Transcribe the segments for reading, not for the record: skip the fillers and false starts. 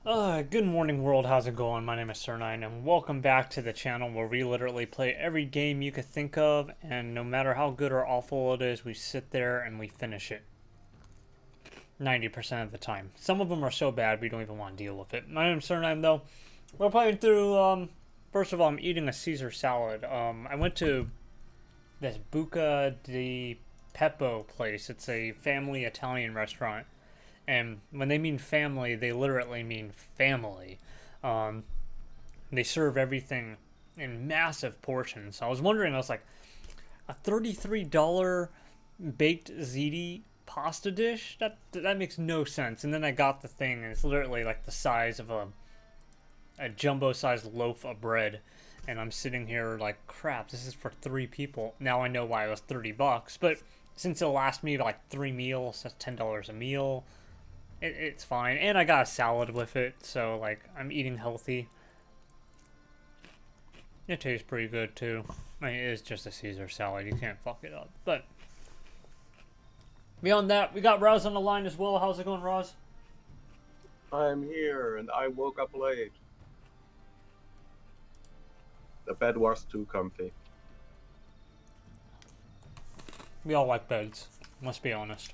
Good morning, world. How's it going? My name is Sir9, and welcome back to the channel where we literally play every game you could think of, and no matter how good or awful it is, we sit there and we finish it 90% of the time. Some of them are so bad we don't even want to deal with it. My name is Sir9, though. We're playing through, first of all, I'm eating a Caesar salad. I went to this Buca di Beppo place. It's a family Italian restaurant. And when they mean family, they literally mean family. Um, they serve everything in massive portions. So I was wondering, I was like, a $33 baked ziti pasta dish? That makes no sense. And then I got the thing, and it's literally like the size of a jumbo-sized loaf of bread. And I'm sitting here like, crap, this is for 3 people. Now I know why it was $30, but since it'll last me like 3 meals, that's $10 a meal. It's fine. And I got a salad with it, so, like, I'm eating healthy. It tastes pretty good, too. I mean, it is just a Caesar salad. You can't fuck it up. But, beyond that, we got Roz on the line as well. How's it going, Roz? I'm here and I woke up late. The bed was too comfy. We all like beds. Let's be honest.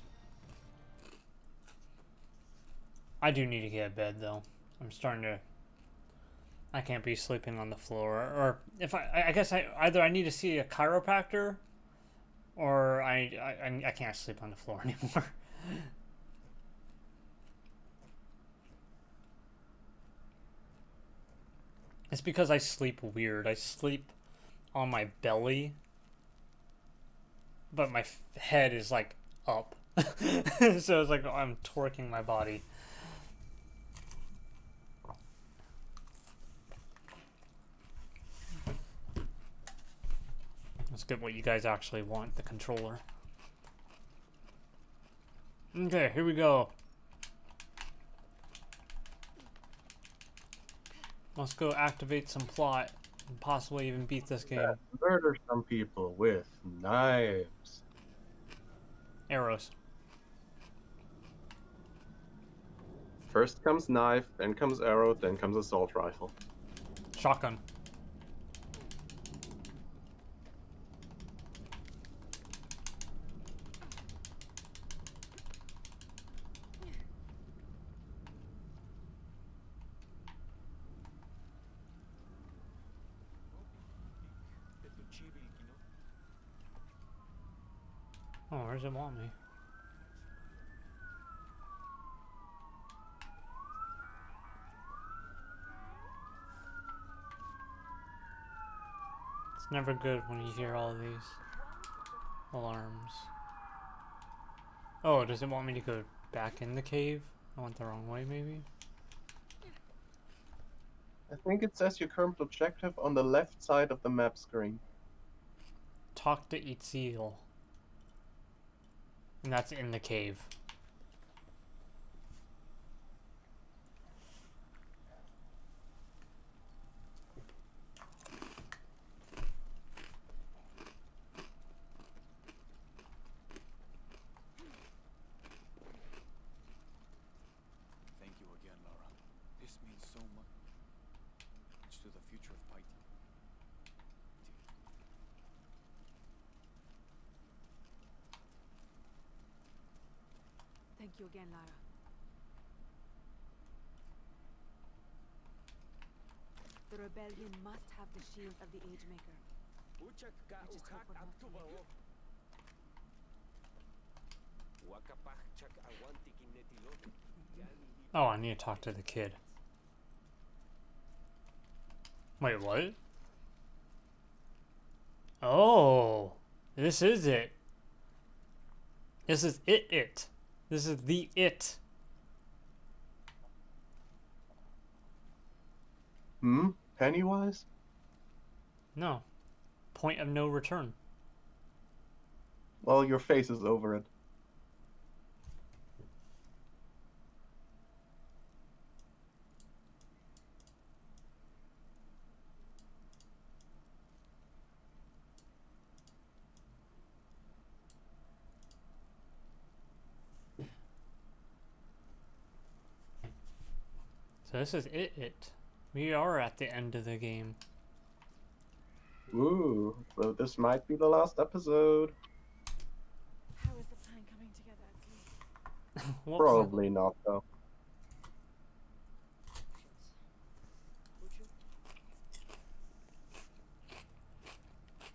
I do need to get a bed, though. I'm starting to... I can't be sleeping on the floor. Or, if I guess either I need to see a chiropractor, or I can't sleep on the floor anymore. It's because I sleep weird. I sleep on my belly, but my head is like up. So it's like I'm torquing my body. Let's get what you guys actually want, the controller. Okay, here we go. Let's go activate some plot and possibly even beat this game. Murder some people with knives. Arrows. First comes knife, then comes arrow, then comes assault rifle. Shotgun. Oh, where does it want me? It's never good when you hear all these alarms. Oh, does it want me to go back in the cave? I went the wrong way, maybe? I think it says your current objective on the left side of the map screen. Talk to Itziel. And that's in the cave. Thank you again, Lara. This means so much to the future of fighting. Thank you again, Lara. The rebellion must have the shield of the Age Maker. I just hope we're not too late. Oh, I need to talk to the kid. Wait, what? Oh, this is it. This is it. This is the it. Pennywise? No. Point of no return. Well, your face is over it. So this is it. We are at the end of the game. Ooh, so this might be the last episode. How is the plan coming together, actually? Well, Probably not, though.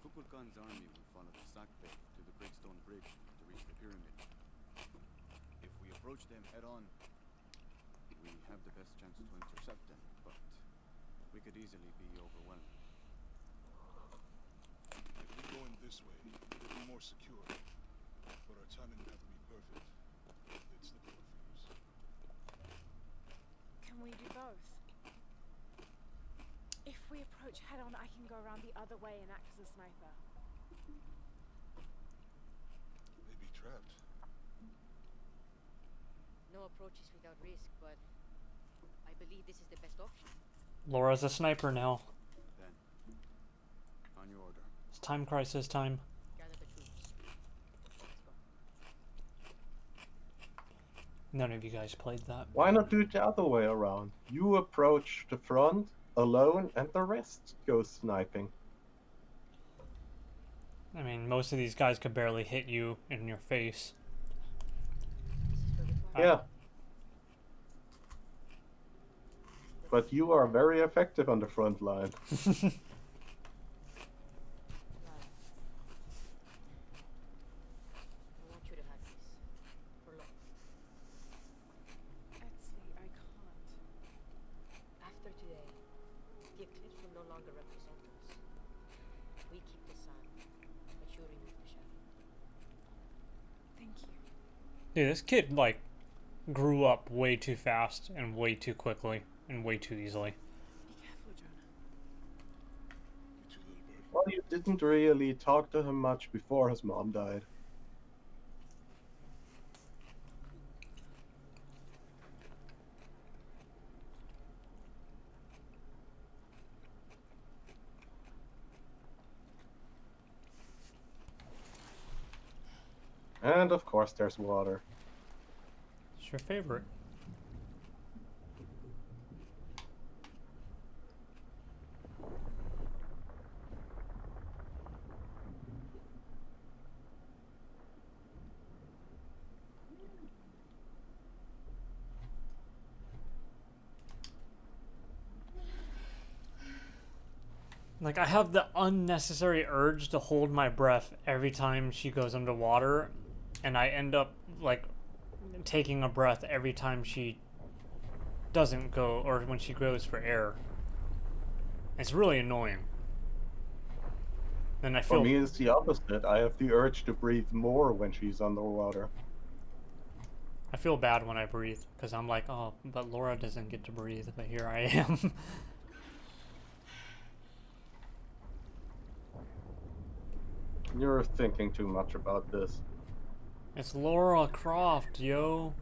Kukulkan's army will follow the Sakpe to the Great Stone Bridge to reach the pyramid. If we approach them head-on, we have the best chance to intercept them, but we could easily be overwhelmed. If we go in this way, it'll be more secure. But our timing would have to be perfect. It's the curfews. Can we do both? If we approach head-on, I can go around the other way and act as a sniper. They'd be trapped. No approach is without risk, but I believe this is the best option. Laura's a sniper now. Then, on your order. It's time crisis time. Gather the troops. Let's go. None of you guys played that. Why not do it the other way around? You approach the front alone, and the rest goes sniping. I mean, most of these guys could barely hit you in your face. This is where we find Yeah. But you are very effective on the front line. Lara. I want you to have this. For long. Etsley, I can't. After today, the eclipse will no longer represent us. We keep the sun, but you remove the shadow. Thank you. Dude, this kid, like, grew up way too fast and way too quickly and way too easily. Be careful, Jonah. You two little bird. Well, you didn't really talk to him much before his mom died. And of course there's water. It's your favorite. Like, I have the unnecessary urge to hold my breath every time she goes underwater, and I end up, like, taking a breath every time she doesn't go, or when she goes for air. It's really annoying. Then I For feel me, it's the opposite. I have the urge to breathe more when she's underwater. I feel bad when I breathe, because I'm like, oh, but Laura doesn't get to breathe, but here I am. You're thinking too much about this. It's Laura Croft, yo.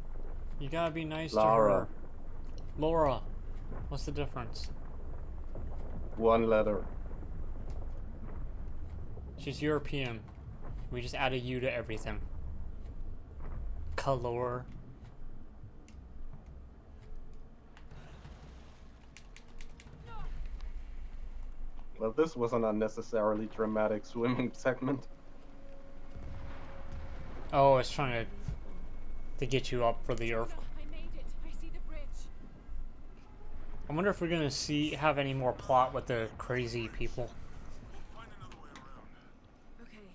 You gotta be nice to Lara. her. Laura. What's the difference? One letter. She's European. We just added you to everything. Color. Well, this was an unnecessarily dramatic swimming segment. Oh, it's trying to get you up for the earth. I made it. I see the bridge. I wonder if we're gonna have any more plot with the crazy people. Find another way around. Okay.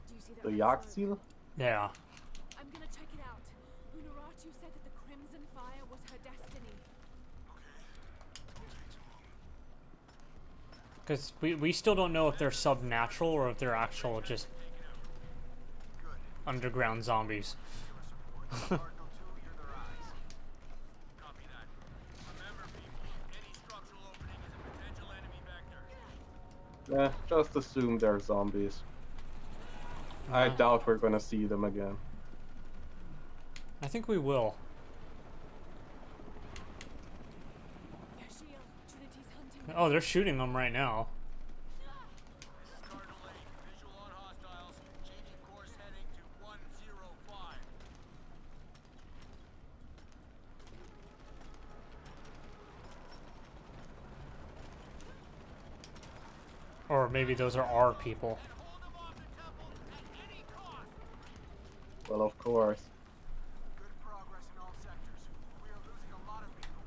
Do you see that? The red yacht smoke? seal? Yeah. I'm gonna check it out. Unuratu said that the Crimson Fire was her destiny. Because we still don't know if they're subnatural or if they're actual just underground zombies. Yeah, just assume they're zombies. I doubt we're gonna see them again. I think we will. Yashiel, Trinity's hunting them. Oh, they're shooting them right now. Or maybe those are our people. Well, of course. Good progress in all sectors. We are losing a lot of people.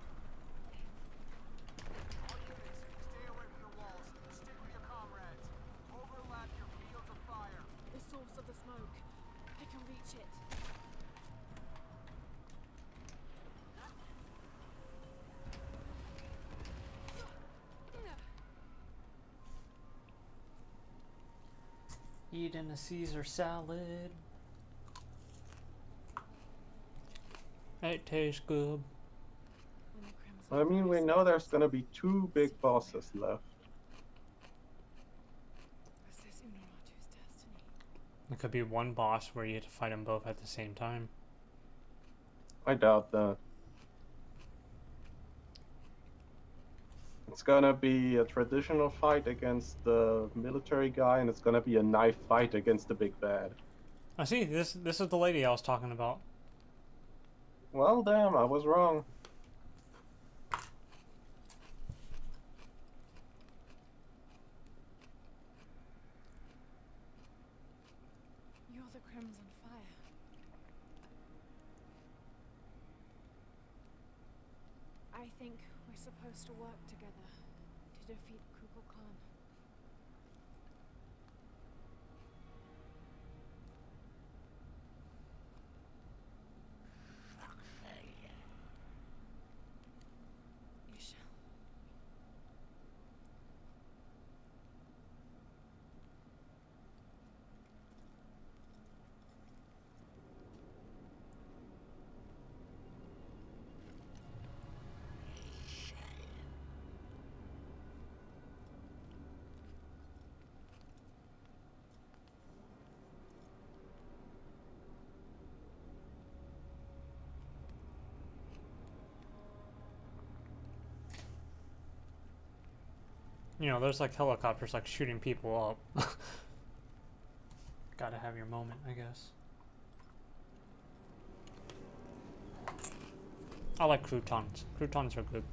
All units, stay away from the walls. Stick with your comrades. Overlap your fields of fire. The source of the smoke. I can reach it. Eating a Caesar salad. It tastes good. When the crimson I mean, we know there's gonna be 2 big bosses left. was this Unuratu's destiny? It could be one boss where you have to fight them both at the same time. I doubt that. It's gonna be a traditional fight against the military guy, and it's gonna be a knife fight against the big bad. I see. This is the lady I was talking about. Well, damn, I was wrong. You're the Crimson Fire. I think we're supposed to work together to defeat Kukulkan. Khan. You shall. You know, there's like helicopters like shooting people up. Gotta have your moment, I guess. I like croutons. Croutons are good.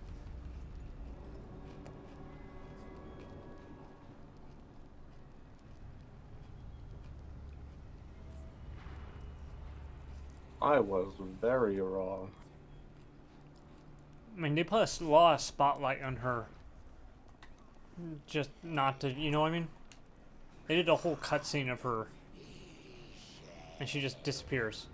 I was very wrong. I mean, they put a lot of spotlight on her. Just not to, you know what I mean? They did a whole cutscene of her. And she just disappears.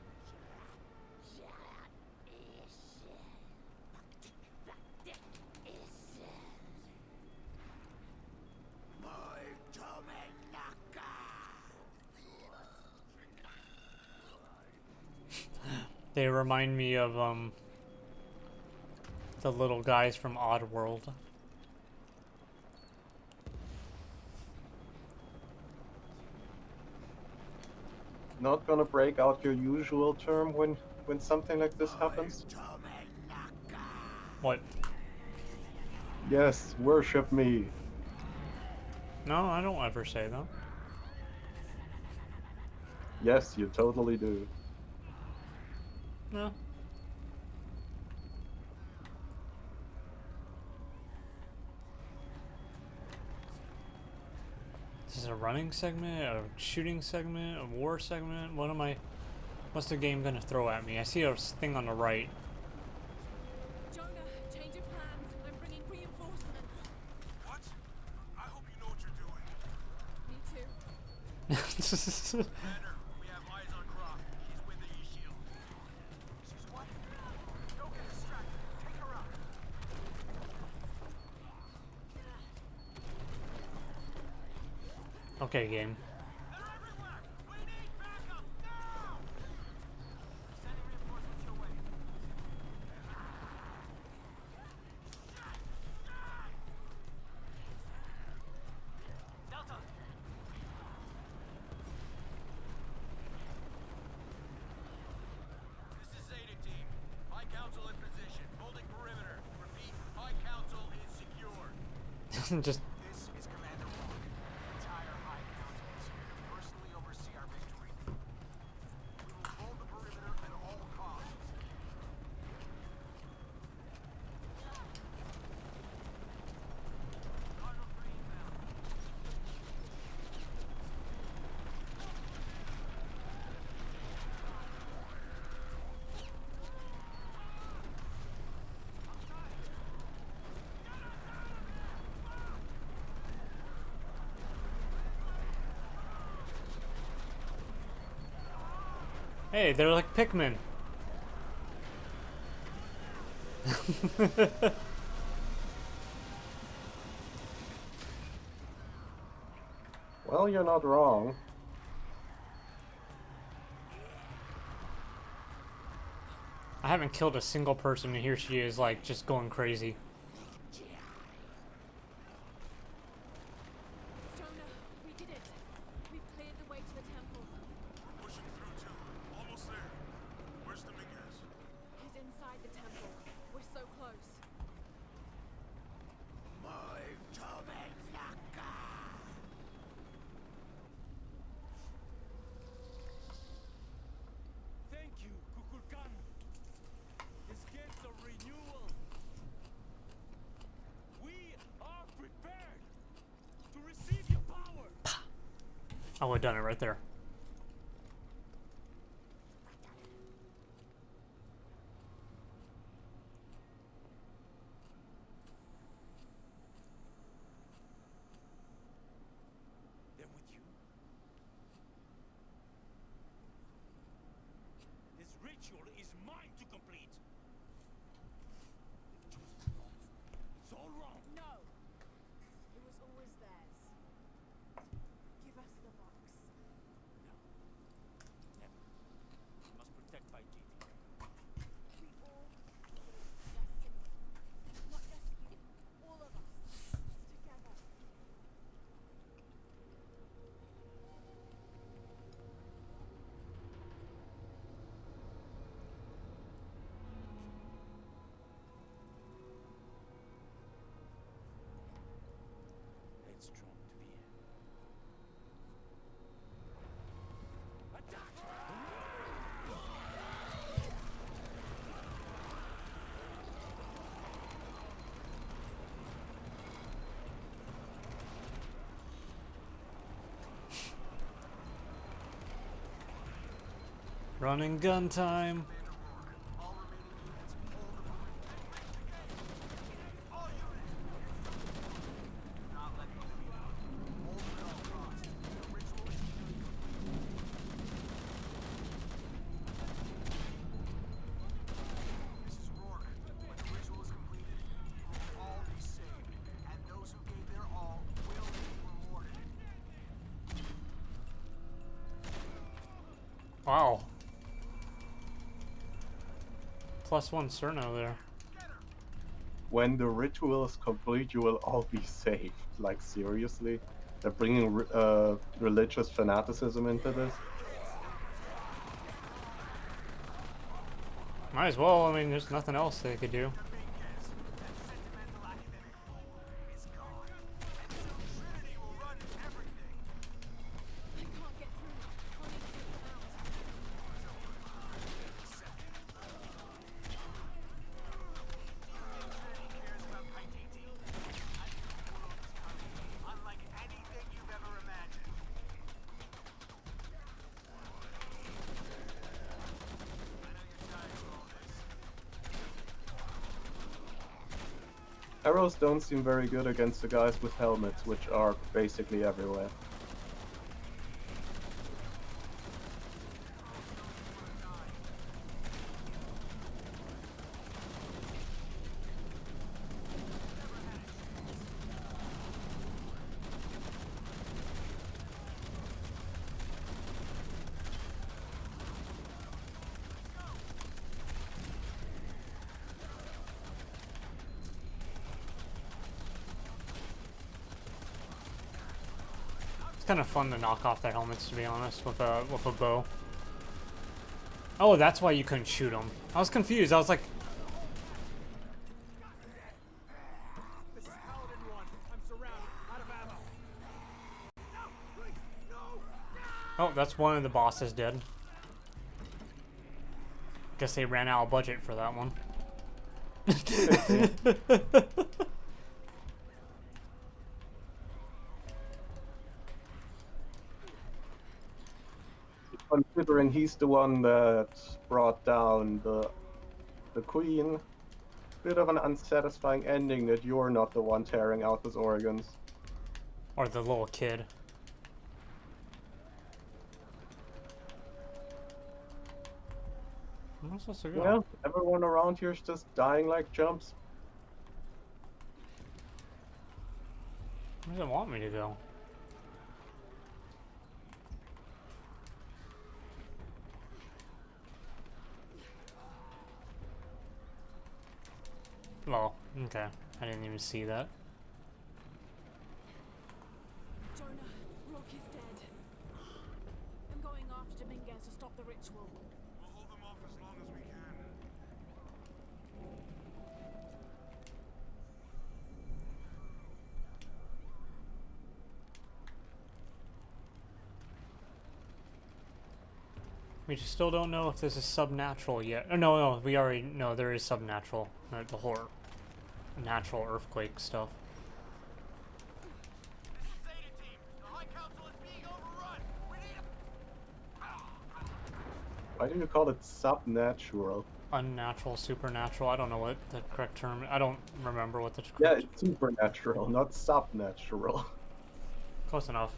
They remind me of, the little guys from Oddworld. Not gonna break out your usual term when something like this happens? What? Yes, worship me. No, I don't ever say that. Yes, you totally do. No. This is a running segment, a shooting segment, a war segment. What am I? What's the game gonna throw at me? I see a thing on the right. Jonah, change of plans. I'm bringing reinforcements. What? I hope you know what you're doing. Me too. Commander, we have eyes on Croc. She's with the E-Shield. She's what? Don't get distracted. Take her out. Okay, game. They're everywhere! We need backup now! Sending reinforcements your way. Delta! This is Zeta Team. High Council in position. Holding perimeter. Repeat, High Council is secure. Just This is Commander Walker. The entire High Council is here to personally oversee our victory. We will hold the perimeter at all costs. Cardinal 3 inbound. Hey, they're like Pikmin. Well, you're not wrong. I haven't killed a single person, and here she is, like, just going crazy. Jonah, we did it. We've cleared the way to the temple. Pushing through too. Almost there. Where's the big ass? He's inside the temple. We're so close. Thank you, Kukulkan. This gives a renewal. We are prepared to receive your power. I would have done it right there. Then with you. This ritual is mine to complete. It's all wrong. No. It was always theirs. Give us the box. No. Never. You must protect my duty. We all destiny. Not just you. All of us. Together. Headstrong to the end. Attack! Run and gun time. All remaining units, hold the movement. All units! Do not let the enemy out. Hold it all costs. The ritual is nearly complete. This is Rourke. When the ritual is completed, you will all be saved, and those who gave their all will be rewarded. Wow. +1 Cerno there. When the ritual is complete, you will all be saved. Like, seriously? They're bringing religious fanaticism into this? Might as well. I mean, there's nothing else they could do. That sentimental academic fool is gone. And soon Trinity will run everything. I can't get through. I'll need to take them out. Trinity cares about Paititi. A new world is coming, unlike anything you've ever imagined. I know you're tired of all this. Arrows don't seem very good against the guys with helmets, which are basically everywhere. It's kind of fun to knock off their helmets, to be honest, with a bow. Oh, that's why you couldn't shoot them. I was confused. I was like, This is Paladin 1. I'm surrounded. Out of ammo. No! Please! No! oh, that's one of the bosses dead. Guess they ran out of budget for that one. Considering he's the one that brought down the queen, bit of an unsatisfying ending that you're not the one tearing out his organs. Or the little kid. I'm supposed to go. Yeah, everyone around here is just dying like chumps. Where does it want me to go? Well, okay. I didn't even see that. Jonah, Rook is dead. I'm going after Dominguez to stop the ritual. We'll hold them off as long as we can. We just still don't know if this is subnatural yet. Oh, no, we already know there is subnatural. The horror. Natural earthquake stuff. This is Zeta Team. The High Council is being overrun. We need Why do you call it subnatural? Unnatural, supernatural. I don't know what the correct term. I don't remember what the correct. Yeah, it's supernatural, not subnatural. Close enough.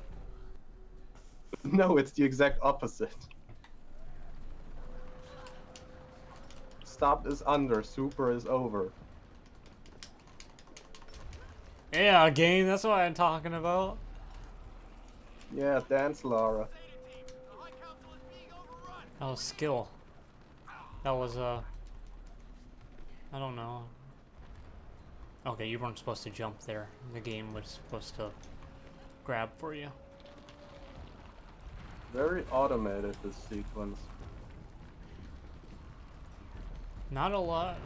No, it's the exact opposite. Sub is under, super is over. Yeah, game. That's what I'm talking about. Yeah, dance, Lara. That was skill. That was I don't know. Okay, you weren't supposed to jump there. The game was supposed to grab for you. Very automated, this sequence. Not a lot.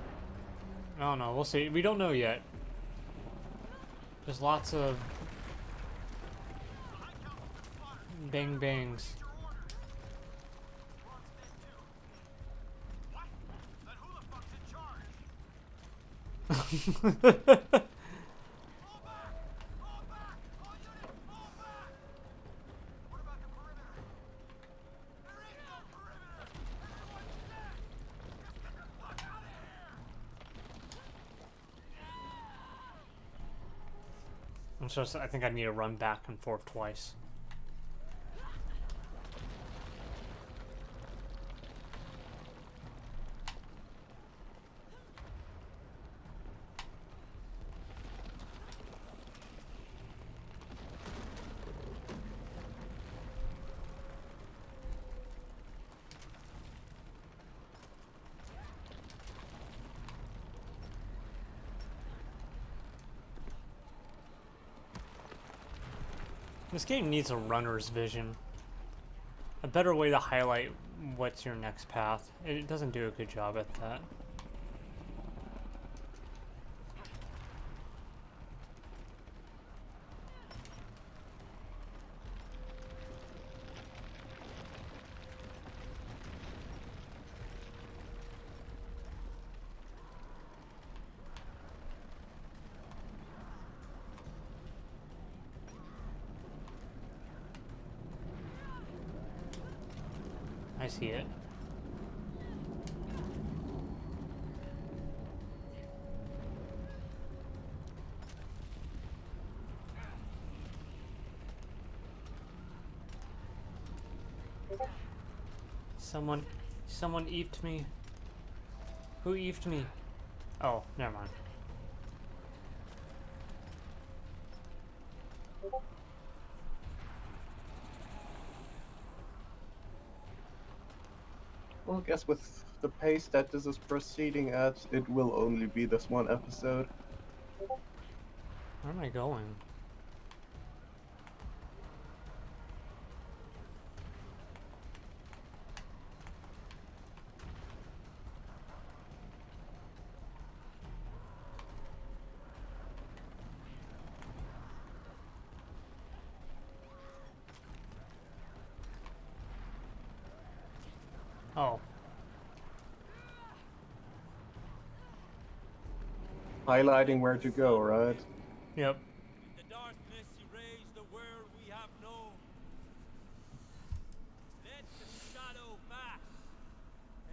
I don't know. We'll see. We don't know yet. There's lots of bang bangs. I think I need to run back and forth twice. This game needs a runner's vision. A better way to highlight what's your next path. It doesn't do a good job at that. I see it. Someone eeped me. Who eeped me? Oh, never mind. Well, I guess with the pace that this is proceeding at, it will only be this one episode. Where am I going? Oh. Highlighting where to go, right? Yep. In the darkness erase the world we have known. Let the shadow pass,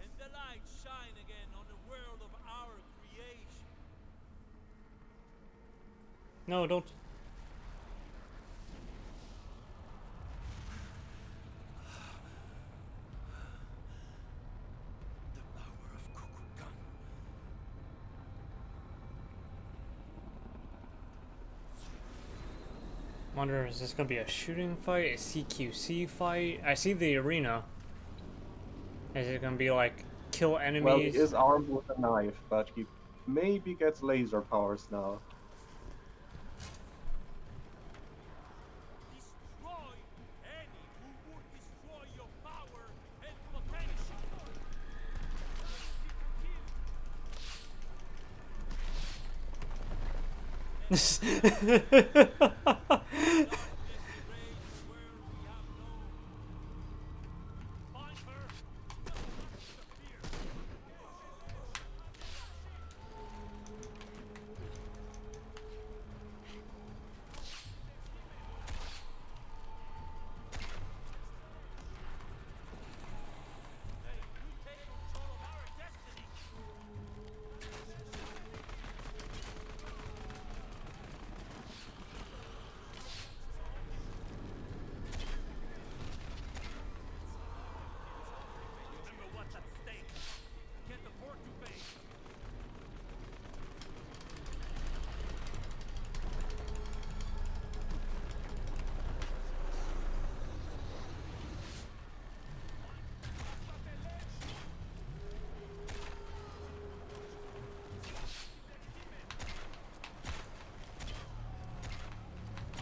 and the light shine again on the world of our creation. No, don't. The power Wonder, is this gonna be a shooting fight, a CQC fight? I see the arena. Is it gonna be like kill enemies? Well, he is armed with a knife, but he maybe gets laser powers now. Destroy any who would destroy your power and potential.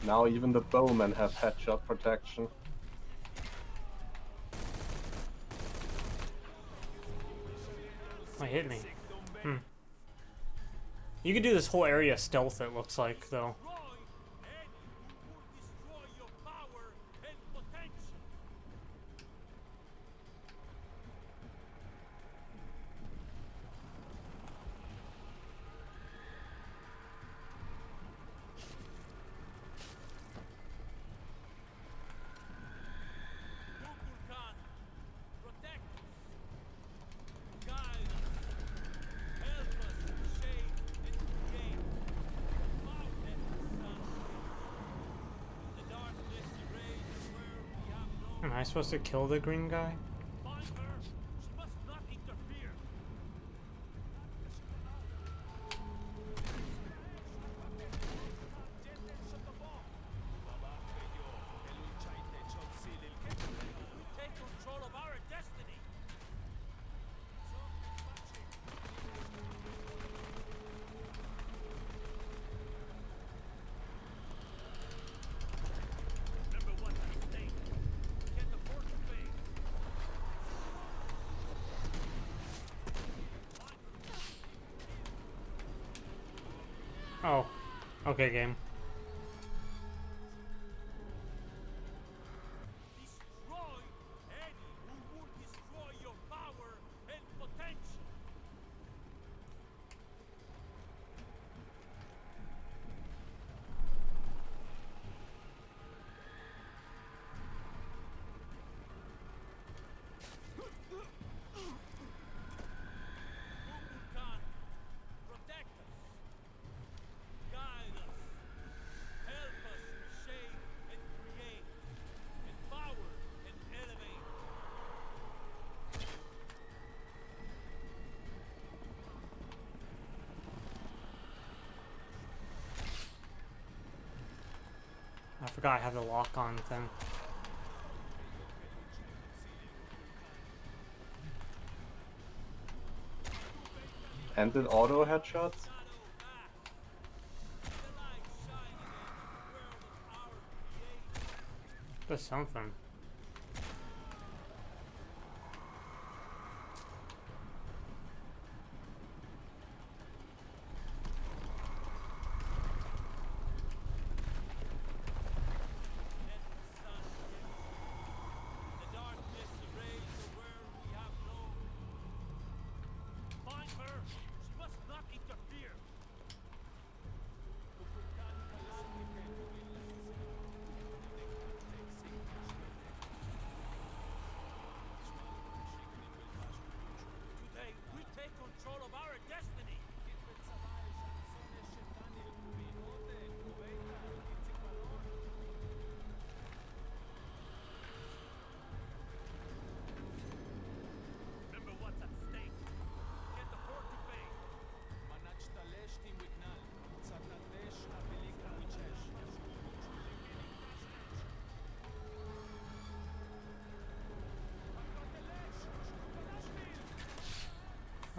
Now even the bowmen have headshot protection. Oh, hit me. You could do this whole area stealth, it looks like, though. Am I supposed to kill the green guy? Oh, okay, game. Destroy any who would destroy your power and potential. Kukulkan, protect us. Guide us. Help us reshape and create. Empower and elevate. I forgot I have the lock-on thing. And did auto headshots? That's something. The darkness erase the world we have known. Find her. She must not interfere.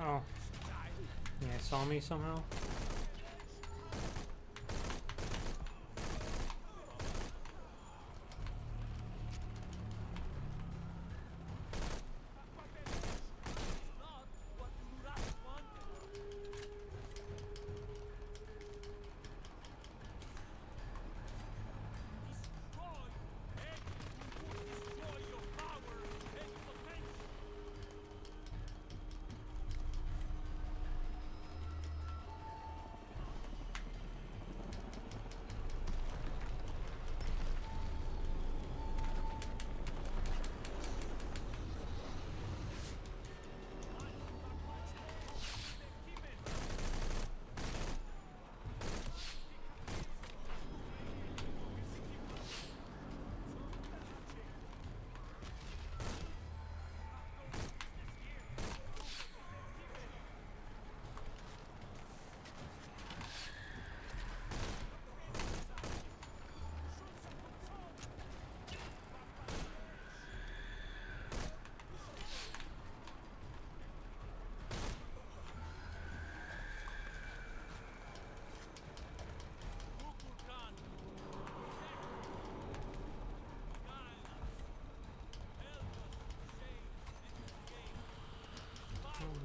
Oh. Yeah, saw me somehow?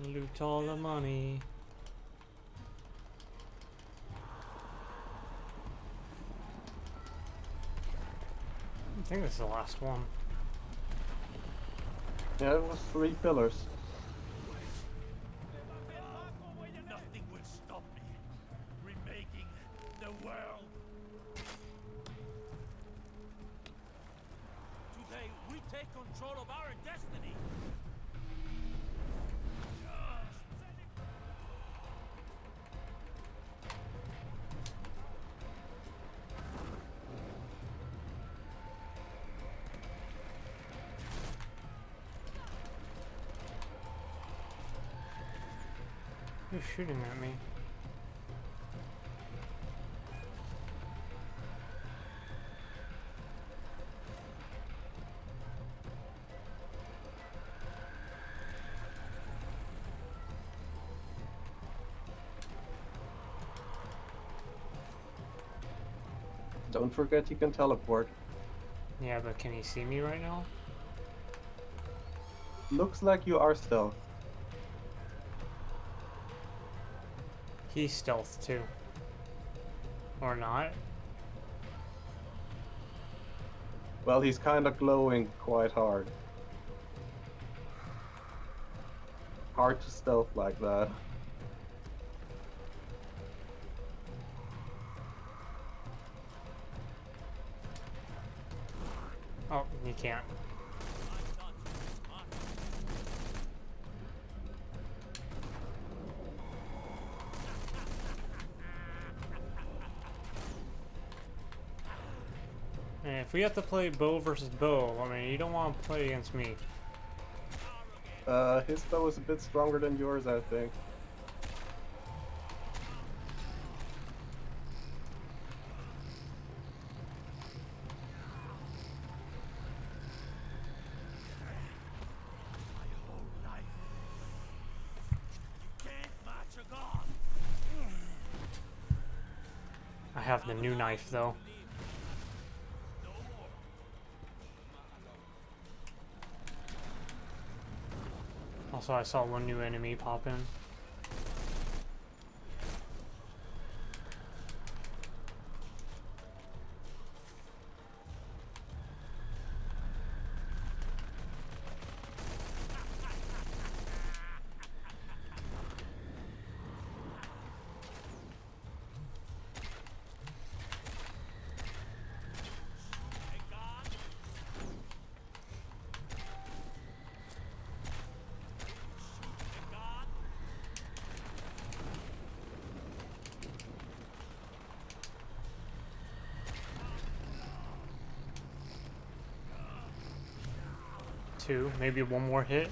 Loot all the money. I think this is the last one. Yeah, it was 3 pillars. Nothing will stop me. Remaking the world. Today we take control of our destiny. Who's shooting at me? Don't forget he can teleport. Yeah, but can he see me right now? Looks like you are stealth. He's stealth too. Or not? Well, he's kind of glowing quite hard. Hard to stealth like that. Oh, you can't. And if we have to play bow versus bow, I mean, you don't want to play against me. His bow is a bit stronger than yours, I think. I have the new knife though. Also, I saw one new enemy pop in. Two, maybe one more hit.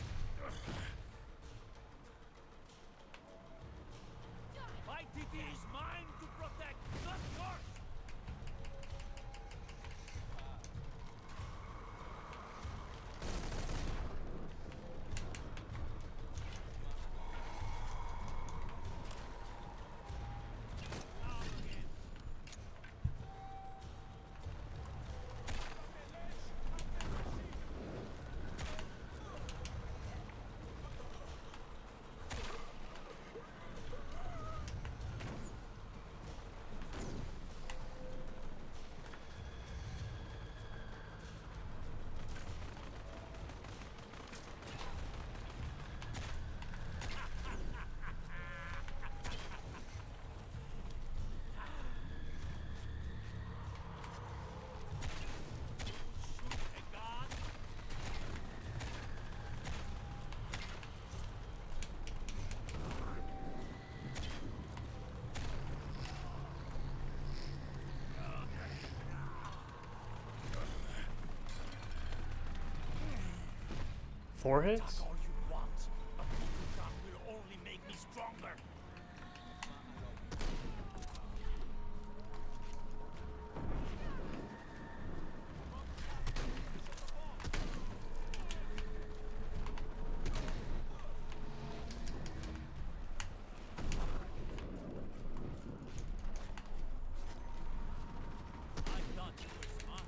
My DD is mine to protect, not yours. 4 hits? All you want, but gun will only make me stronger. I thought you were smart.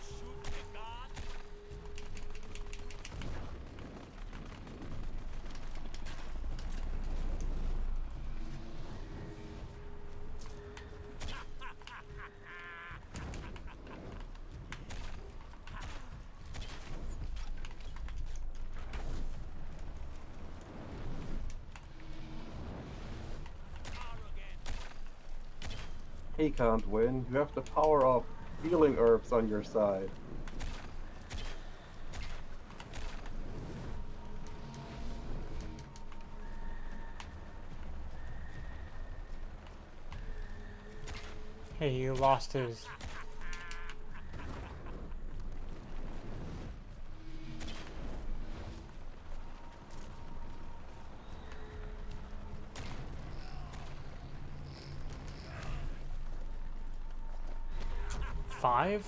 Shoot me, God. He can't win. You have the power of healing herbs on your side. Hey, he lost his. Five?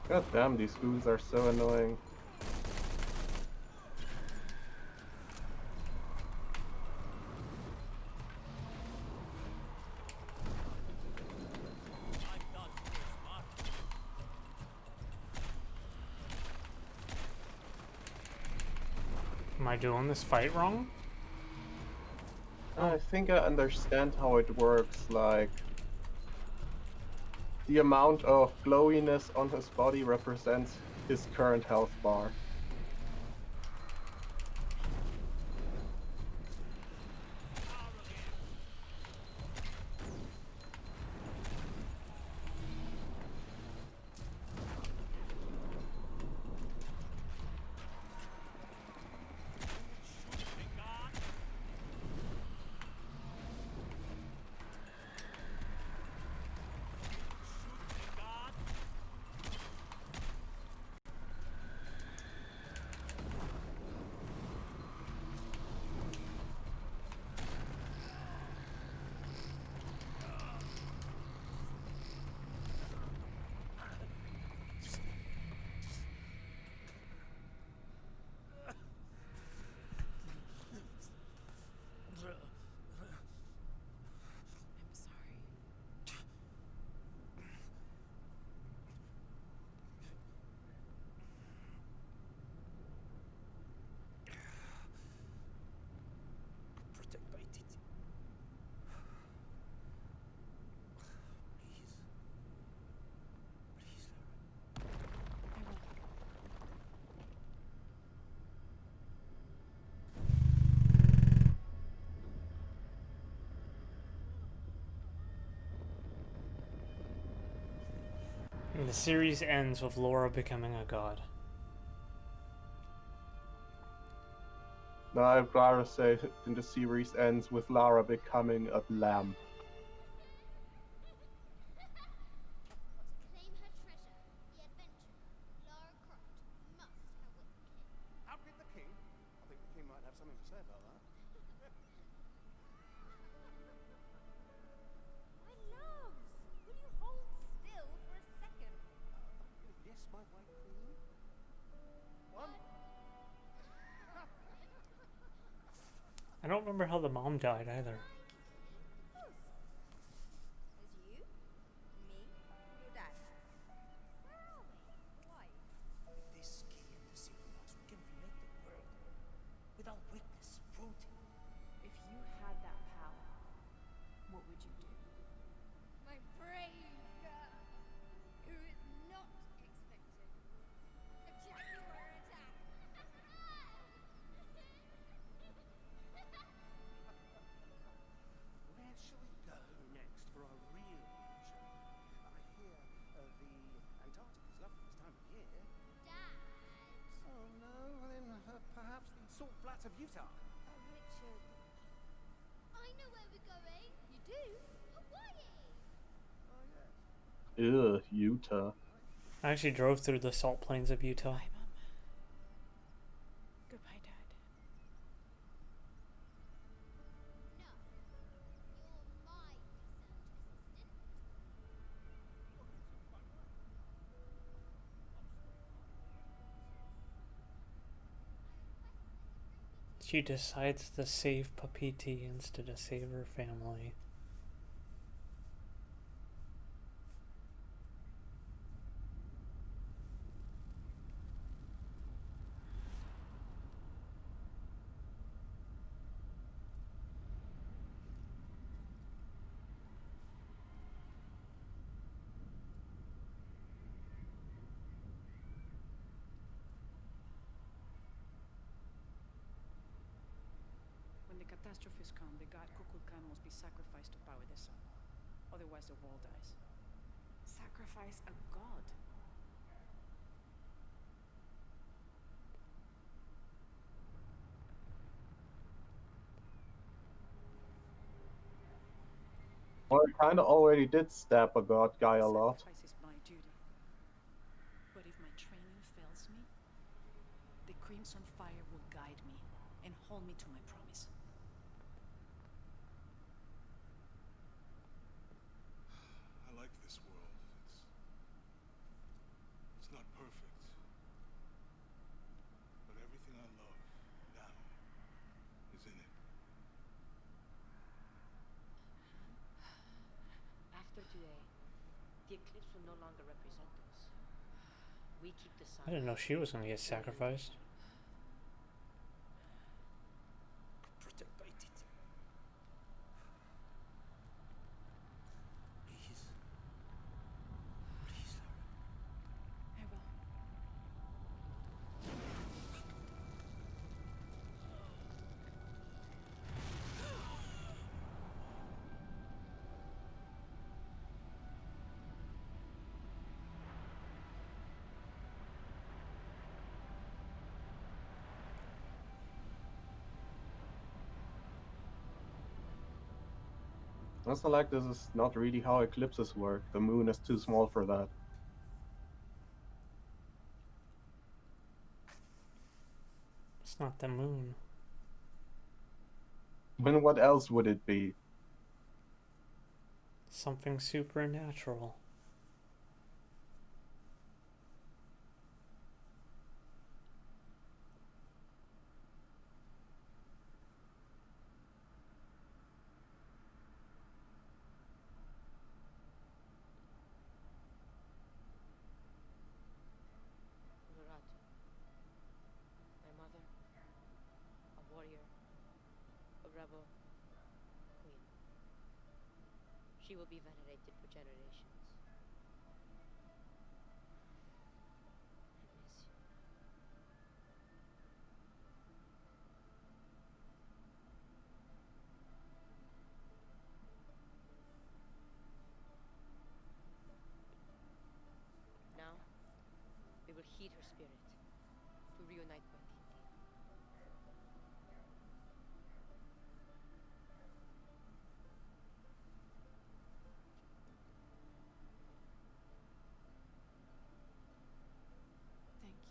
God damn, these goons are so annoying. Am I doing this fight wrong? I think I understand how it works, like... The amount of glowiness on his body represents his current health bar. I'm sorry. Protect my titty. Please. Please, Lara. I won't. And the series ends with Laura becoming a god. Now I'd rather say in the series ends with Lara becoming a lamb. To claim her treasure, the adventurer, Lara Croft, must have with the king. Outwit the king? I think the king might have something to say about that. My loves, will you hold still for a second? Yes, my white queen. One. I don't remember how the mom died either. As you, me, your dad. Where are we? Why? With this key and the synchronous, we can remake the world. Without weakness, cruelty. If you had that power, what would you do? My brave girl, who is not expecting a jaguar attack. Ugh, Utah. I actually drove through the salt plains of Utah. Bye, Mom. Goodbye, Dad. No. You're my research assistant. She decides to save Papiti instead of save her family. When the catastrophes come, the god Kukulkan must be sacrificed to power the sun. Otherwise, the world dies. Sacrifice a god? Well, I kinda already did stab a god guy a lot. Sacrifice is my duty. But if my training fails me, the Crimson Fire will guide me and hold me to my promise. I like this world. It's not perfect. But everything I love now is in it. After today, the eclipse will no longer represent us. We keep the sun. I didn't know she was gonna get sacrificed. Protect by it. Please. Please, Lara. I will. Also, like, this is not really how eclipses work. The moon is too small for that. It's not the moon. Then what else would it be? Something supernatural. Loratu, my mother, a warrior, a rebel, queen. She will be venerated for generations. I miss you. Now, we will heed her spirit to reunite Paititi. Thank you.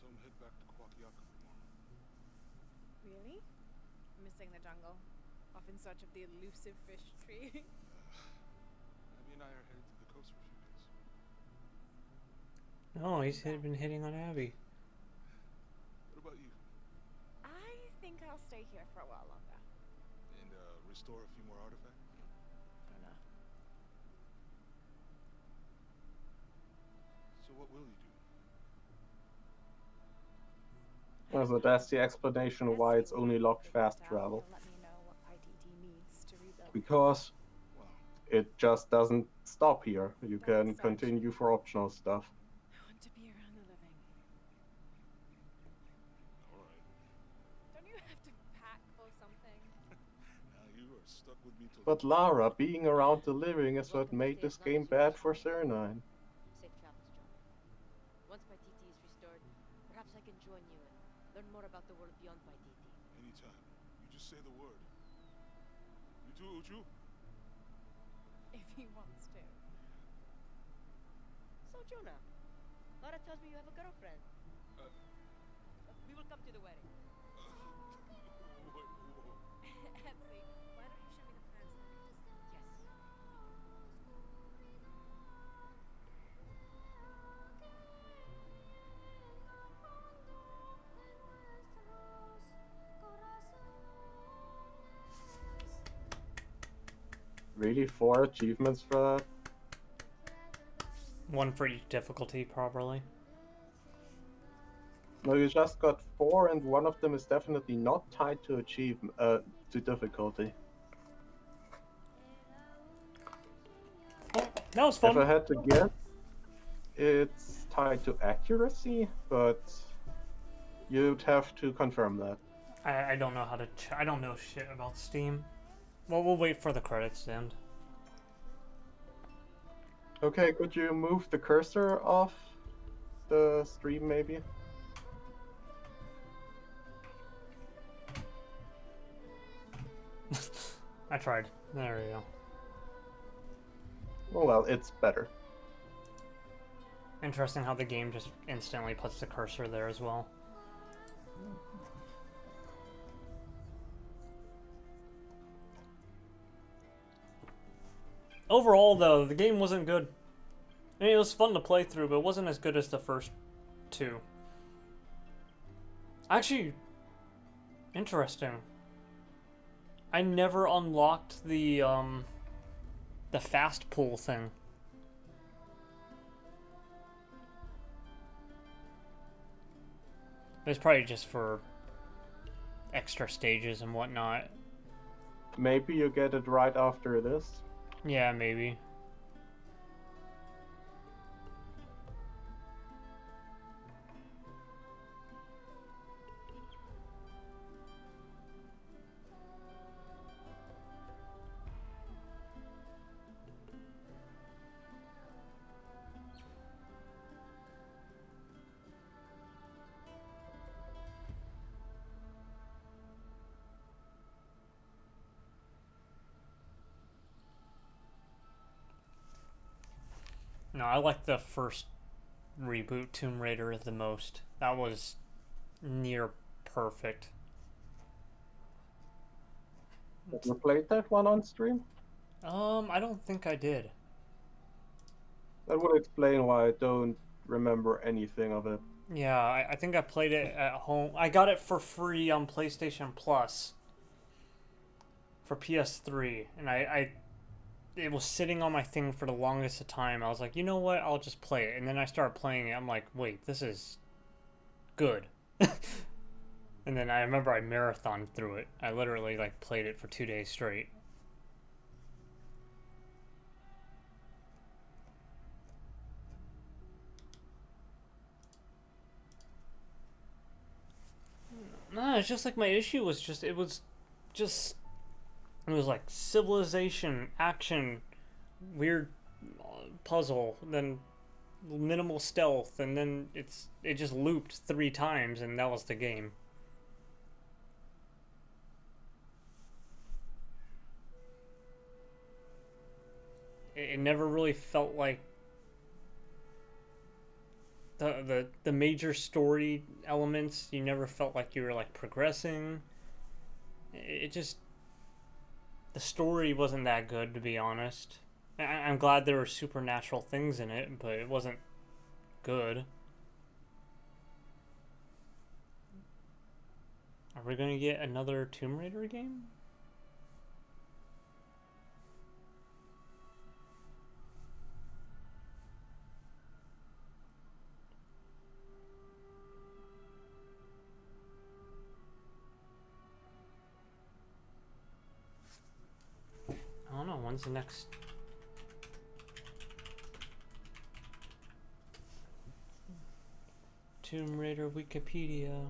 So head back to Kwakiaka tomorrow. Really? Missing the jungle? Off in search of the elusive fish tree? Abby and I are headed to the coast for a few days. No, he's been hitting on Abby. What about you? I think I'll stay here for a while longer. And restore a few more artifacts? I don't know. So what will you do? So that's the explanation Let's why see it's what only you locked figured fast out. travel. You'll let me know what IDD needs to rebuild. Because Wow. it just doesn't stop here. You That can said, continue for optional stuff. I want to be around the living. Alright. Don't you have to pack or something? Now you are stuck with me till But Lara, being around the living is what made this game bad for Cernine. Safe travels, John. Once Paititi is restored, join you and learn more about the world beyond my deity. Anytime. You just say the word. You too, Uchu? If he wants to. So, Jonah, Lara tells me you have a girlfriend. Uh, We will come to the wedding. Wait, whoa. Etsy, why don't you show me the plans then? Yes. Really, 4 achievements for that? One for each difficulty, probably. No, you just got 4, and one of them is definitely not tied to to difficulty. Oh, that was If fun. I had to guess, it's tied to accuracy, but you'd have to confirm that. I don't know how to. I don't know shit about Steam. Well, we'll wait for the credits to end. Okay, could you move the cursor off the stream, maybe? I tried. There we go. Oh well, it's better. Interesting how the game just instantly puts the cursor there as well. Overall, though, the game wasn't good. I mean, it was fun to play through, but it wasn't as good as the first two. Actually, interesting. I never unlocked the fast pull thing. It's probably just for extra stages and whatnot. Maybe you get it right after this. Yeah, maybe. No, I like the first reboot Tomb Raider the most. That was near perfect. Have you played that one on stream? I don't think I did. That would explain why I don't remember anything of it. Yeah, I think I played it at home. I got it for free on PlayStation Plus for PS3, and it was sitting on my thing for the longest of time. I was like, you know what? I'll just play it. And then I started playing it. I'm like, wait, this is good. And then I remember I marathoned through it. I literally like played it for 2 days straight. No, it's just like my issue was just it was like civilization, action, weird puzzle, then minimal stealth, and then it just looped 3 times, and that was the game. It never really felt like the major story elements. You never felt like you were like progressing. It just, the story wasn't that good, to be honest. I'm glad there were supernatural things in it, but it wasn't good. Are we gonna get another Tomb Raider game? I don't know, when's the next... Tomb Raider Wikipedia.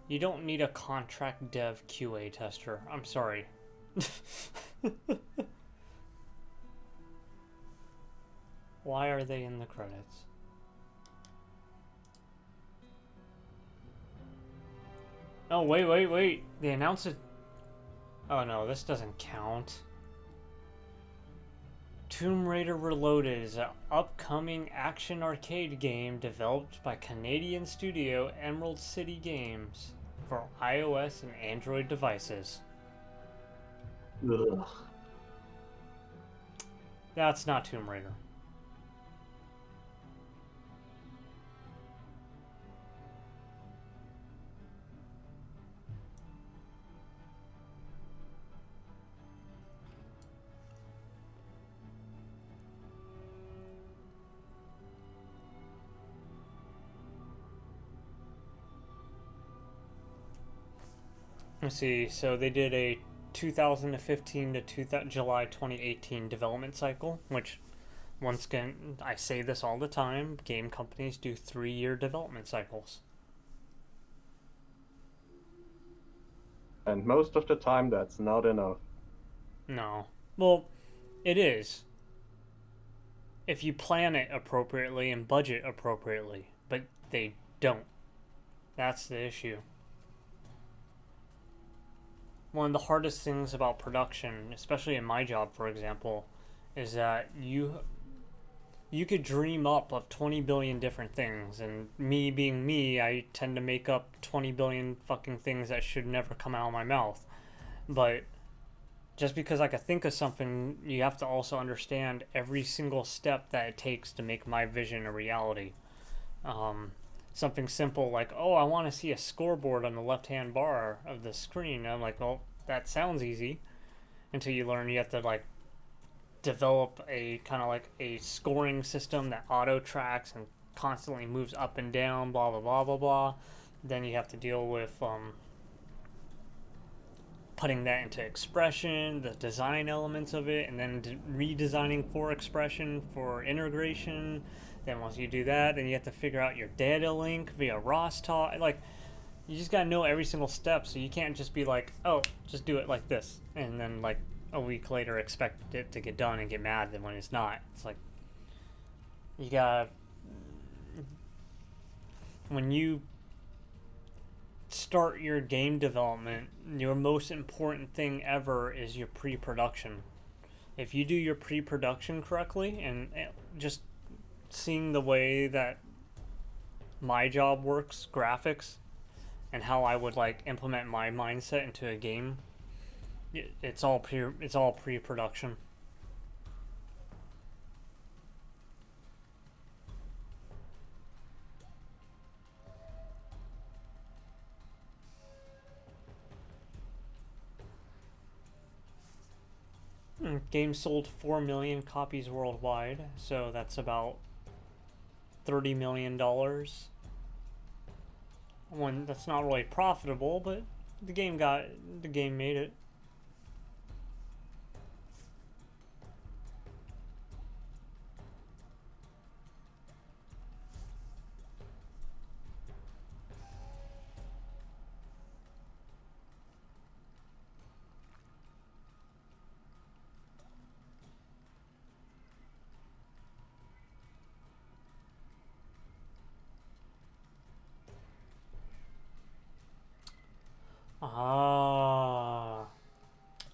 You don't need a contract dev QA tester. I'm sorry. Why are they in the credits? Oh, wait. They announced it. Oh no, this doesn't count. Tomb Raider Reloaded is an upcoming action arcade game developed by Canadian studio Emerald City Games for iOS and Android devices. Ugh. That's not Tomb Raider. Let's see, so they did a 2015 to July 2018 development cycle, which, once again, I say this all the time, game companies do 3-year development cycles. And most of the time, that's not enough. No. Well, it is. If you plan it appropriately and budget appropriately, but they don't. That's the issue. One of the hardest things about production, especially in my job, for example, is that you could dream up of 20 billion different things, and me being me, I tend to make up 20 billion fucking things that should never come out of my mouth. But just because I could think of something, you have to also understand every single step that it takes to make my vision a reality. Something simple like, oh, I want to see a scoreboard on the left-hand bar of the screen. And I'm like, well, that sounds easy. Until you learn you have to, like, develop a kind of like a scoring system that auto tracks and constantly moves up and down, blah, blah, blah, blah, blah. Then you have to deal with putting that into expression, the design elements of it, and then redesigning for expression, for integration. Then once you do that, then you have to figure out your data link via ROS-talk. Like, you just gotta know every single step, so you can't just be like, oh, just do it like this, and then like a week later expect it to get done and get mad then when it's not. It's like, you gotta, when you start your game development, your most important thing ever is your pre-production. If you do your pre-production correctly, and just seeing the way that my job works, graphics, and how I would like implement my mindset into a game, it's all pre-production. Game sold 4 million copies worldwide, so that's about $30 million. One that's not really profitable, but the game made it.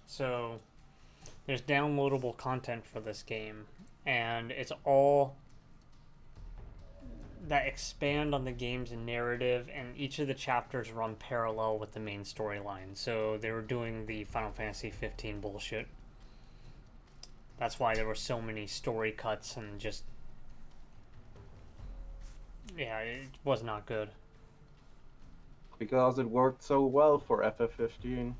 So there's downloadable content for this game, and it's all that expand on the game's narrative, and each of the chapters run parallel with the main storyline. So they were doing the Final Fantasy 15 bullshit. That's why there were so many story cuts and just, yeah, it was not good. Because it worked so well for FF15.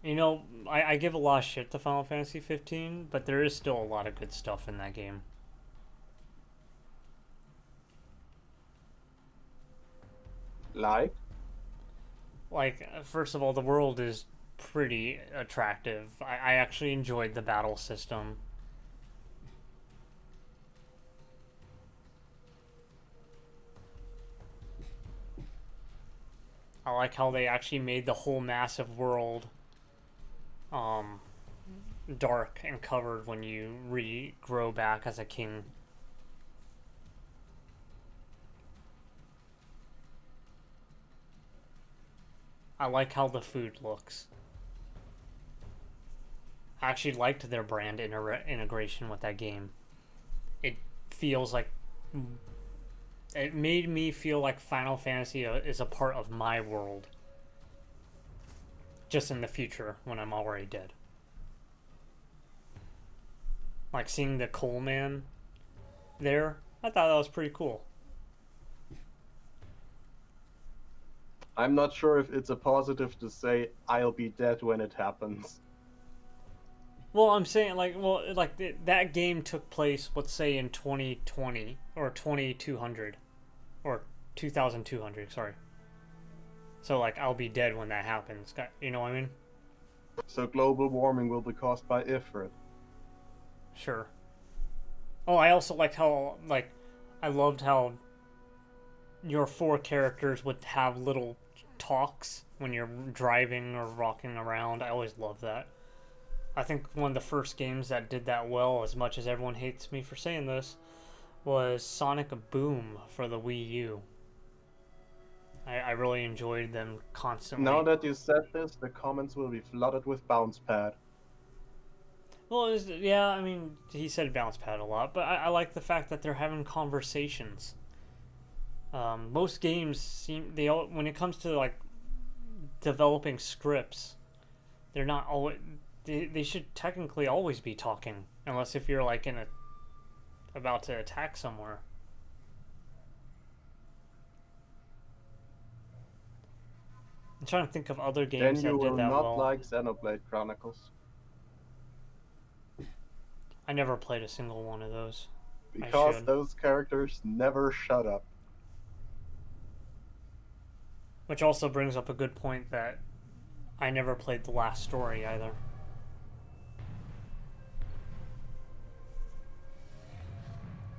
You know, I give a lot of shit to Final Fantasy 15, but there is still a lot of good stuff in that game. Like, first of all, the world is pretty attractive. I actually enjoyed the battle system. I like how they actually made the whole massive world dark and covered when you regrow back as a king. I like how the food looks. I actually liked their brand integration with that game. It feels like... It made me feel like Final Fantasy is a part of my world. Just in the future, when I'm already dead. Like seeing the coal man there, I thought that was pretty cool. I'm not sure if it's a positive to say I'll be dead when it happens. Well, I'm saying that game took place, let's say, in 2020 or 2200 or 2200. Sorry. So like I'll be dead when that happens. You know what I mean? So global warming will be caused by Ifrit. Sure. Oh, I also liked how I loved how your 4 characters would have little talks when you're driving or walking around. I always loved that. I think one of the first games that did that well, as much as everyone hates me for saying this, was Sonic Boom for the Wii U. I really enjoyed them constantly. Now that you said this, the comments will be flooded with bounce pad. Well, yeah, I mean, he said bounce pad a lot, but I like the fact that they're having conversations. Most games seem when it comes to like developing scripts, they're not always. They should technically always be talking, unless if you're like about to attack somewhere. I'm trying to think of other games Then you that did will that not well. like Xenoblade Chronicles. I never played a single one of those. Because those characters never shut up. Which also brings up a good point that I never played the last story either.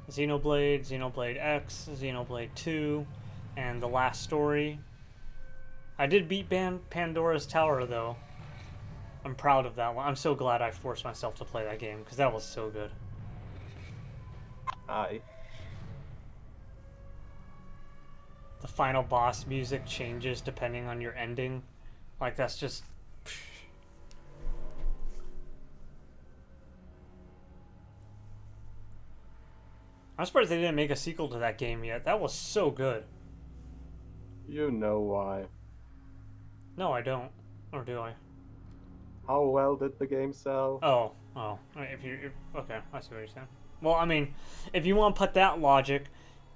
Xenoblade, Xenoblade X, Xenoblade 2, and the last story. I did beat Pandora's Tower though. I'm proud of that one. I'm so glad I forced myself to play that game because that was so good. Aye. The final boss music changes depending on your ending. Like that's just... I'm surprised they didn't make a sequel to that game yet. That was so good. You know why. No, I don't. Or do I? How well did the game sell? Oh. Okay, I see what you're saying. Well, I mean, if you want to put that logic,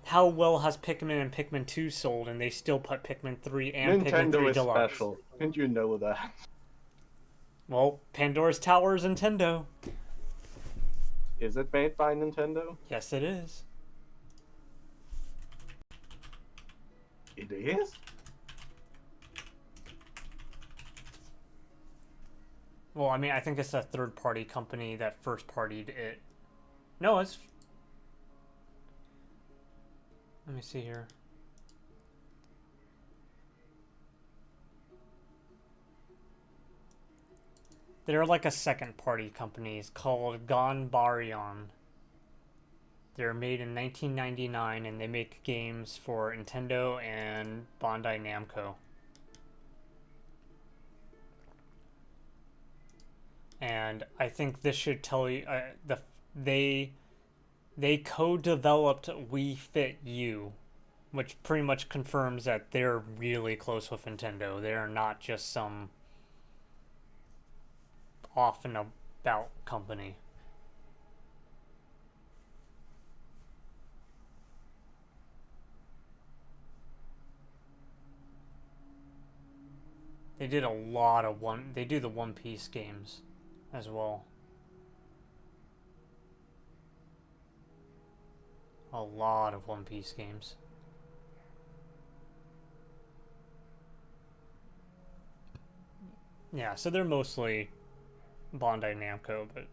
how well has Pikmin and Pikmin 2 sold, and they still put Pikmin 3 and Pikmin 3 Nintendo is Deluxe? special. Didn't you know that? Well, Pandora's Tower is Nintendo. Is it made by Nintendo? Yes, it is. It is? Well, I mean, I think it's a third-party company that first-partied it. No, it's... Let me see here. They're like a second-party company. It's called Ganbarion. They're made in 1999, and they make games for Nintendo and Bandai Namco. And I think this should tell you they co-developed Wii Fit U, which pretty much confirms that they're really close with Nintendo. They're not just some off and about company. They did a lot of they do the One Piece games as well. A lot of One Piece games. Yeah, so they're mostly Bandai Namco, but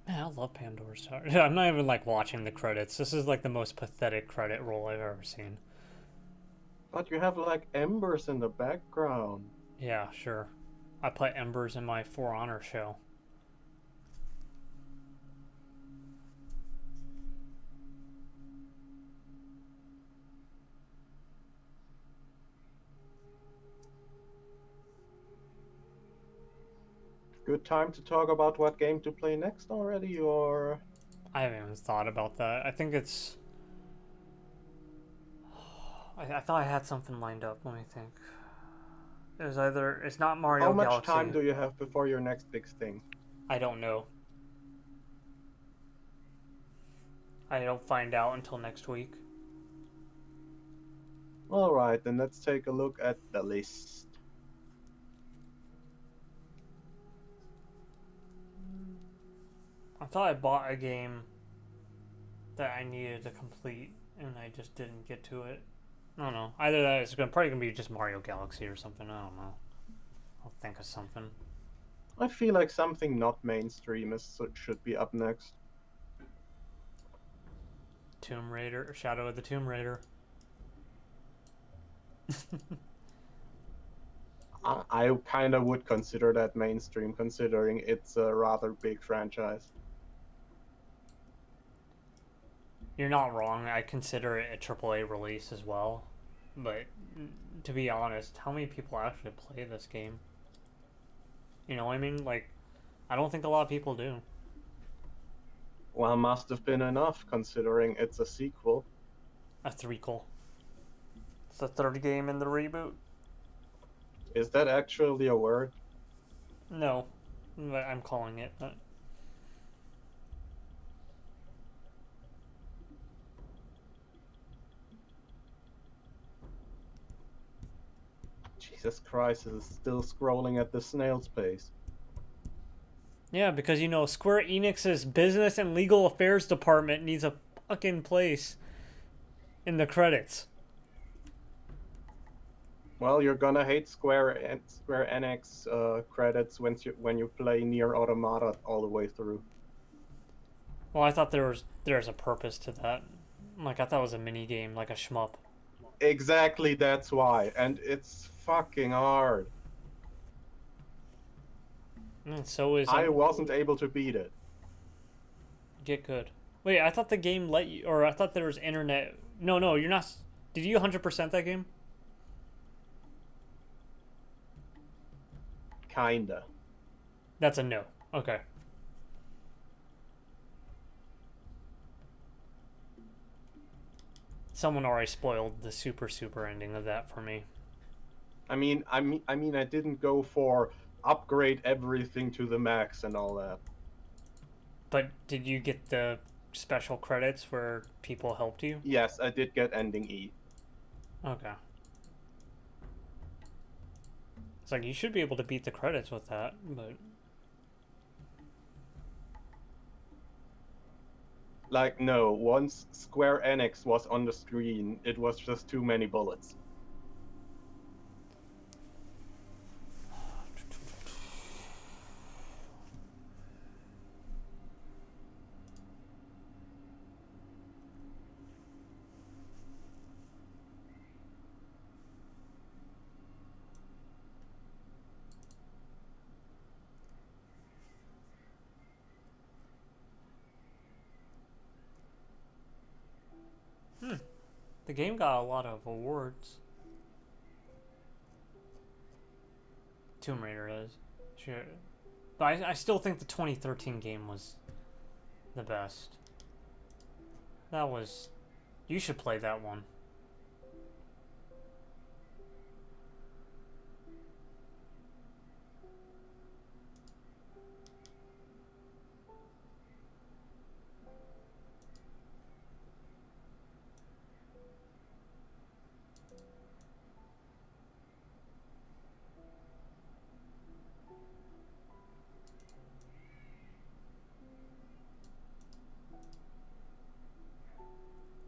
man, I love Pandora's Tower. I'm not even like watching the credits. This is like the most pathetic credit roll I've ever seen. But you have like embers in the background. Yeah, sure. I put embers in my For Honor show. good time to talk about what game to play next already, or? I haven't even thought about that. I think it's. I thought I had something lined up. Let me think. It was either. It's not Mario How much Galaxy. time do you have before your next big thing? I don't know. I don't find out until next week. Alright, then let's take a look at the list. I thought I bought a game that I needed to complete, and I just didn't get to it. I don't know. Either that, it's probably gonna be just Mario Galaxy or something. I don't know. I'll think of something. I feel like something not mainstream should be up next. Tomb Raider, or Shadow of the Tomb Raider. I kind of would consider that mainstream, considering it's a rather big franchise. You're not wrong. I consider it a AAA release as well. But to be honest, how many people actually play this game? You know what I mean? Like, I don't think a lot of people do. Well, must have been enough, considering it's a sequel. A threequel. It's the third game in the reboot. Is that actually a word? No, but I'm calling it. Jesus Christ, is still scrolling at the snail's pace. Yeah, because, you know, Square Enix's business and legal affairs department needs a fucking place in the credits. Well, you're gonna hate Square Enix credits when you play Nier Automata all the way through. Well, I thought there's a purpose to that. Like, I thought it was a mini game, like a shmup. Exactly, that's why, and it's fucking hard. So is I wasn't able to beat it. Get good. Wait, I thought the game let you, or I thought there was internet. No, you're not. Did you 100% that game? Kinda. That's a no. Okay. Someone already spoiled the super ending of that for me. I mean, I didn't go for upgrade everything to the max and all that. But did you get the special credits where people helped you? Yes, I did get ending E. Okay. It's like, you should be able to beat the credits with that, but... Like, no, once Square Enix was on the screen, it was just too many bullets. The game got a lot of awards. Tomb Raider is. Sure. But I still think the 2013 game was the best. That was... You should play that one.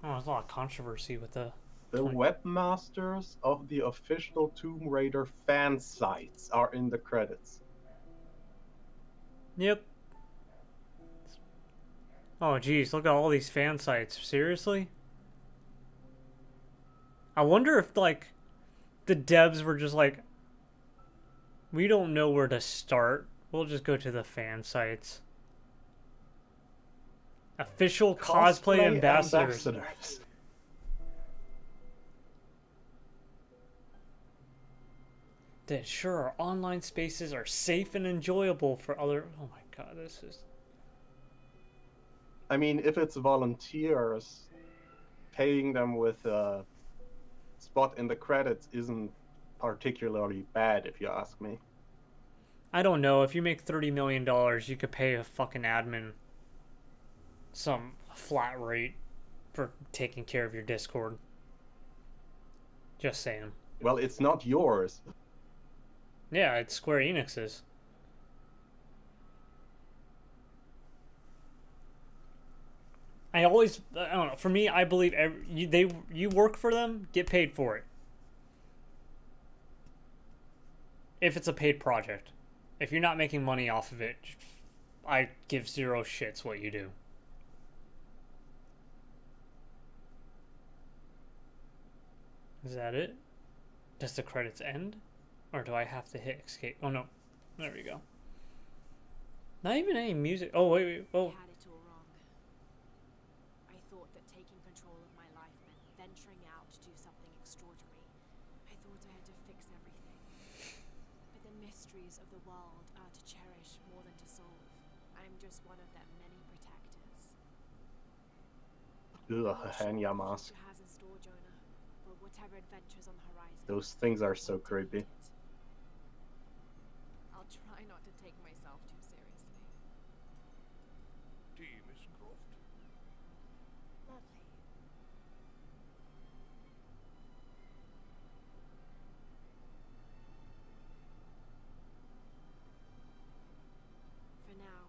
Oh, there's a lot of controversy with the... The webmasters of the official Tomb Raider fan sites are in the credits. Yep. Oh, geez, look at all these fan sites. Seriously? I wonder if, like, the devs were just like, we don't know where to start. We'll just go to the fan sites. Official cosplay ambassadors. that sure, online spaces are safe and enjoyable for other. Oh my god, this is. I mean, if it's volunteers, paying them with a spot in the credits isn't particularly bad, if you ask me. I don't know. If you make $30 million, you could pay a fucking admin some flat rate for taking care of your Discord. Just saying. Well, it's not yours. Yeah, it's Square Enix's. I don't know. For me, I believe you work for them, get paid for it. If it's a paid project. If you're not making money off of it, I give zero shits what you do. Is that it? Does the credits end? Or do I have to hit escape? Oh no. There we go. Not even any music. Oh, wait. Oh. I had it all wrong. I thought that taking control of my life meant venturing out to do something extraordinary. I thought I had to fix everything. But the mysteries of the world are to cherish more than to solve. I'm just one of their many protectors. Ugh, a Hanya mask. Has in store, Jonah, but whatever adventures on the horizon. Those things are so creepy. I'll try not to take myself too seriously. Tea, Miss Croft. Lovely. For now,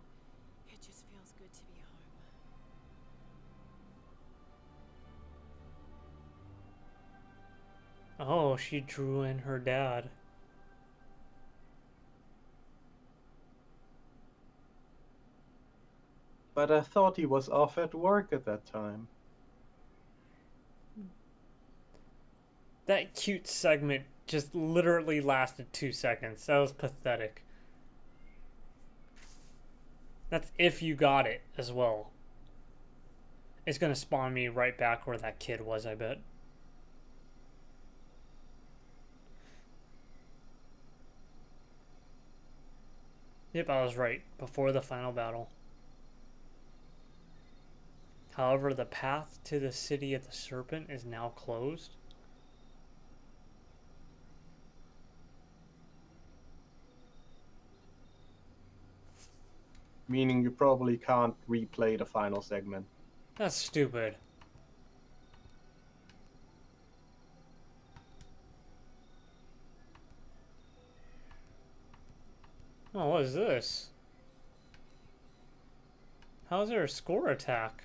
it just feels good to be home. Oh, she drew in her dad. But I thought he was off at work at that time. That cute segment just literally lasted 2 seconds. That was pathetic. That's if you got it as well. It's gonna spawn me right back where that kid was, I bet. Yep, I was right. Before the final battle. However, the path to the city of the serpent is now closed. Meaning you probably can't replay the final segment. That's stupid. Oh, what is this? How's there a score attack?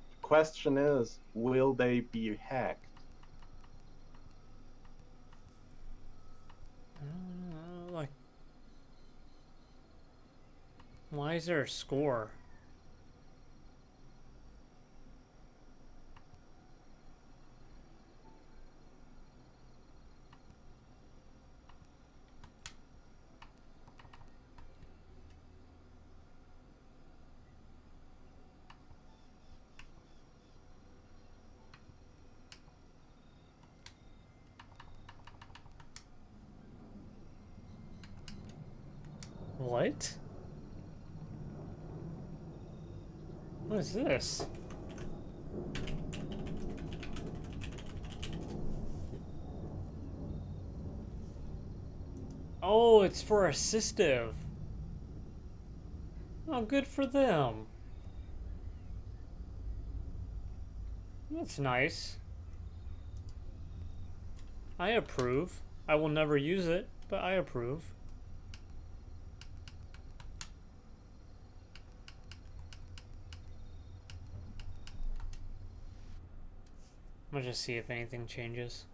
The question is, will they be hacked? Like, why is there a score? What? What is this? Oh, it's for assistive. Oh, good for them. That's nice. I approve. I will never use it, but I approve. I'm gonna just see if anything changes.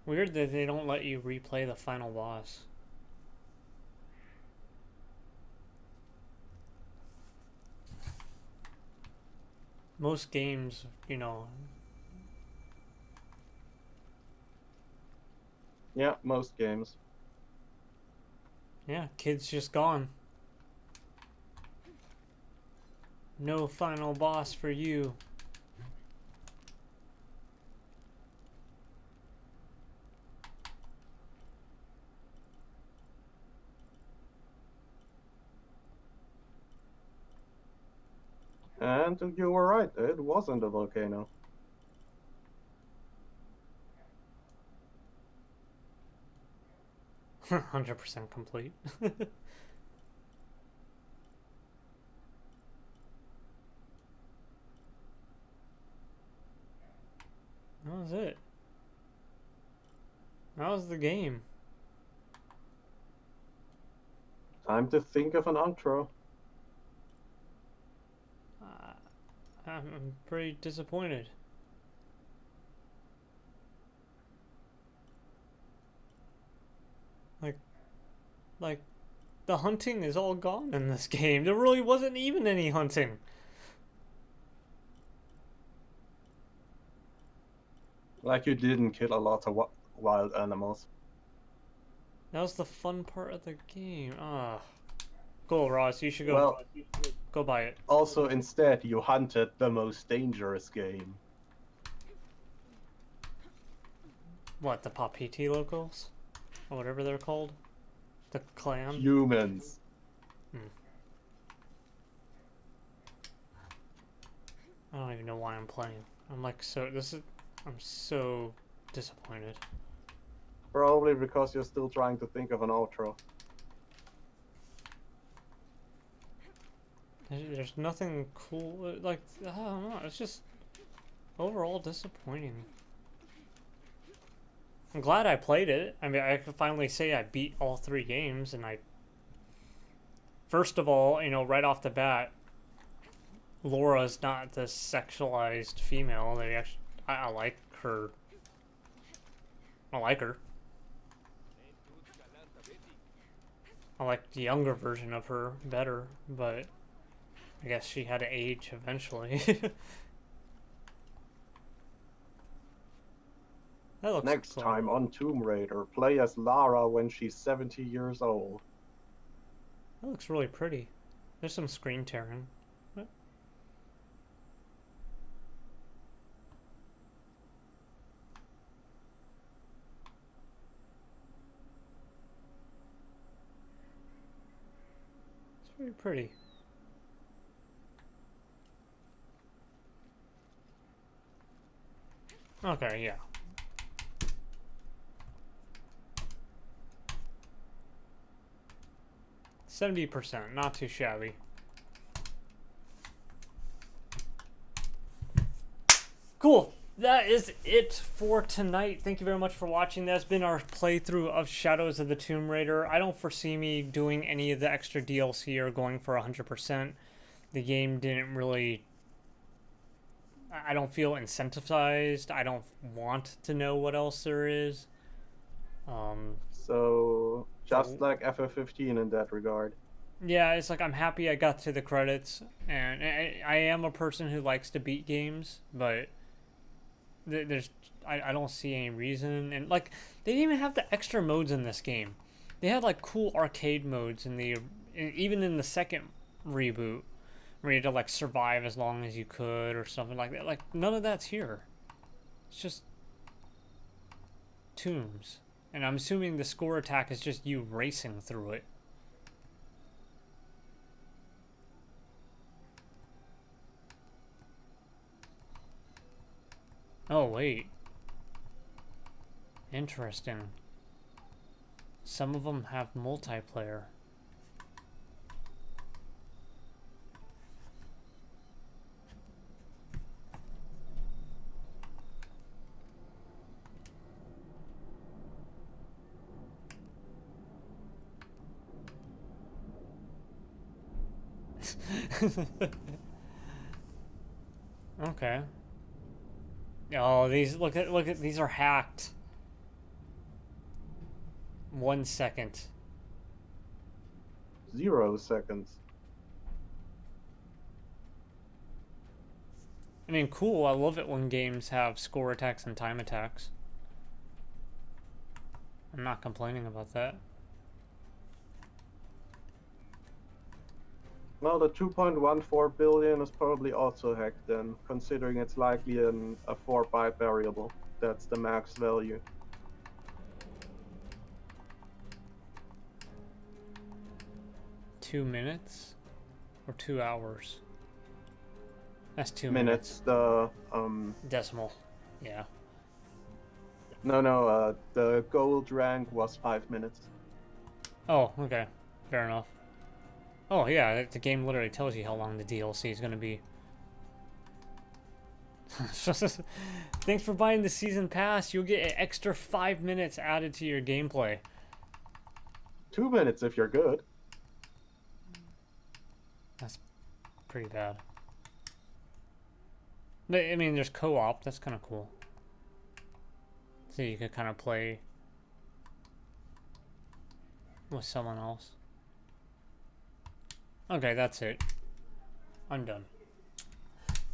Weird that they don't let you replay the final boss. Most games, you know. Yeah, most games. Yeah, kid's just gone. No final boss for you. And you were right, it wasn't a volcano. %100 complete. That was it. That was the game. Time to think of an outro. I'm pretty disappointed. Like, the hunting is all gone in this game. There really wasn't even any hunting. Like you didn't kill a lot of wild animals. That was the fun part of the game. Ah. Cool, Ross. You should go, go buy it. Also, instead, you hunted the most dangerous game. What, the Papiti locals? Or whatever they're called? The clan? Humans. I don't even know why I'm playing. I'm like I'm so disappointed. Probably because you're still trying to think of an outro. There's nothing cool, like, I don't know, it's just overall disappointing. I'm glad I played it. I mean, I could finally say I beat all 3 games, and first of all, you know, right off the bat, Laura's not this sexualized female. They actually, I like her. I like her. I like the younger version of her better, but I guess she had to age eventually. That looks Next cool. time on Tomb Raider, play as Lara when she's 70 years old. That looks really pretty. There's some screen tearing. What? It's very pretty. Okay, yeah. %70, not too shabby. Cool. That is it for tonight. Thank you very much for watching. That's been our playthrough of Shadows of the Tomb Raider. I don't foresee me doing any of the extra DLC or going for 100%. The game didn't really... I don't feel incentivized. I don't want to know what else there is. So, just like FF15 in that regard. Yeah, it's like I'm happy I got to the credits, and I am a person who likes to beat games, but I don't see any reason. And like, they didn't even have the extra modes in this game. They had like cool arcade modes even in the second reboot, where you had to like survive as long as you could or something like that. Like, none of that's here. It's just tombs. And I'm assuming the score attack is just you racing through it. Oh, wait. Interesting. Some of them have multiplayer. Okay. Oh, these look at these are hacked. 1 second. 0 seconds. I mean, cool. I love it when games have score attacks and time attacks. I'm not complaining about that. Well, the 2.14 billion is probably also hacked then, considering it's likely a 4-byte variable. That's the max value. Two minutes? Or 2 hours? That's 2 Minutes. Decimal. Yeah. No, the gold rank was 5 minutes. Oh, okay. Fair enough. Oh, yeah, the game literally tells you how long the DLC is going to be. Thanks for buying the season pass. You'll get an extra 5 minutes added to your gameplay. 2 minutes if you're good. That's pretty bad. I mean, there's co-op. That's kind of cool. So you could kind of play with someone else. Okay, that's it. I'm done.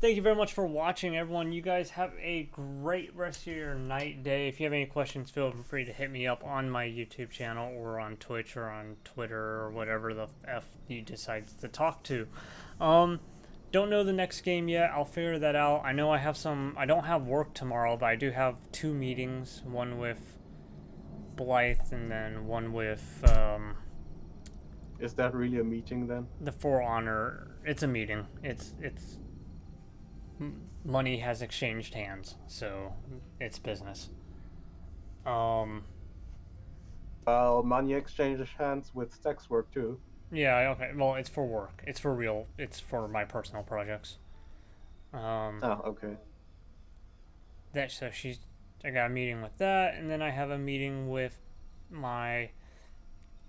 Thank you very much for watching, everyone. You guys have a great rest of your night, day. If you have any questions, feel free to hit me up on my YouTube channel or on Twitch or on Twitter or whatever the F you decide to talk to. Don't know the next game yet. I'll figure that out. I know I don't have work tomorrow, but I do have 2 meetings. One with Blythe and then one with, Is that really a meeting then? the For Honor. It's a meeting. It's money has exchanged hands, so it's business. Well, money exchanges hands with sex work too. Yeah, okay. Well, it's for work. It's for real. It's for my personal projects. Oh, okay. I got a meeting with that, and then I have a meeting with my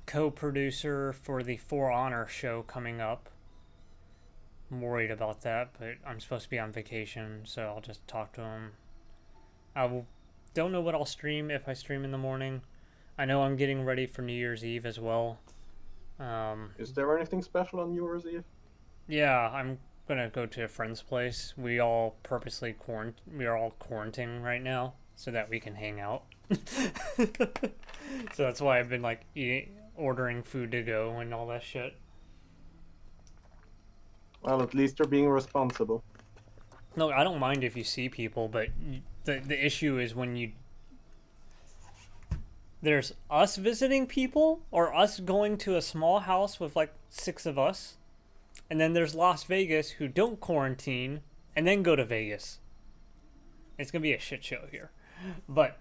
co-producer for the For Honor show coming up. I'm worried about that, but I'm supposed to be on vacation, so I'll just talk to him. Don't know what I'll stream if I stream in the morning. I know I'm getting ready for New Year's Eve as well. Is there anything special on New Year's Eve? Yeah, I'm gonna go to a friend's place. We are all quarantining right now so that we can hang out. So that's why I've been like ordering food to go and all that shit. Well, at least you're being responsible. No, I don't mind if you see people, but the issue is when there's us visiting people or us going to a small house with like 6 of us, and then there's Las Vegas who don't quarantine and then go to Vegas. It's gonna be a shit show here. But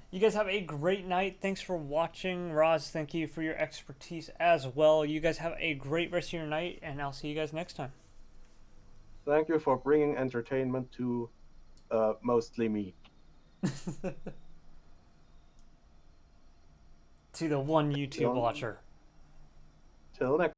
you guys have a great night. Thanks for watching. Roz, thank you for your expertise as well. You guys have a great rest of your night, and I'll see you guys next time. Thank you for bringing entertainment to mostly me. To the one YouTube watcher. Till next